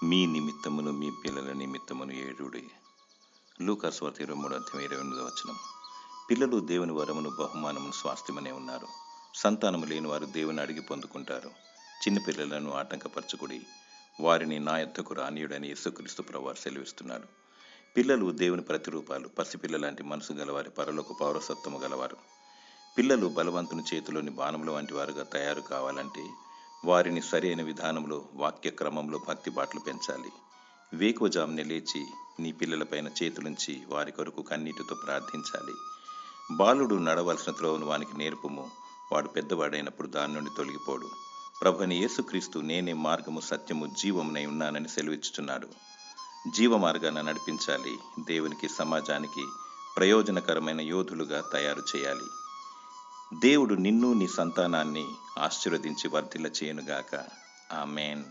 మీ నిమిత్తమును మీ పిల్లల నిమిత్తమును ఏడుడి. లూకా సువార్త 23:28. పిల్లలు దేవుని వరమును బహుమానమును స్వాస్థ్యమనే ఉన్నారు. సంతానము లేని వారు దేవుని అడిగి పొందుకుంటారు. చిన్న పిల్లలను ఆటంకపరచుకుడి, వారిని నా యొద్దకు రానియుడని యేసుక్రీస్తు ప్రభువారు సెలవిస్తున్నాడు. పిల్లలు దేవుని ప్రతిరూపాలు. పసిపిల్లలాంటి మనసు గలవారి, పరలోక పౌరసత్వము గలవారు. పిల్లలు బలవంతుని చేతిలోని బాణముల వంటి వారుగా తయారు కావాలంటే వారిని సరైన విధానంలో, వాక్య క్రమంలో భక్తి బాటలు పెంచాలి. వేకువజామునే లేచి నీ పిల్లలపైన చేతులుంచి వారి కొరకు కన్నీటితో ప్రార్థించాలి. బాలుడు నడవలసిన త్రోవను వానికి నేర్పుము, వాడు పెద్దవాడైనప్పుడు దాని నుండి తొలగిపోడు. ప్రభువైన యేసుక్రీస్తు నేనే మార్గము, సత్యము, జీవమునై ఉన్నానని సెలవిచ్చుచున్నాడు. జీవ మార్గాన నడిపించాలి. దేవునికి, సమాజానికి ప్రయోజనకరమైన యోధులుగా తయారు చేయాలి. దేవుడు నిన్ను, నీ సంతానాన్ని ఆశీర్వదించి వర్ధిల్ల చేయునుగాక. ఆమేన్.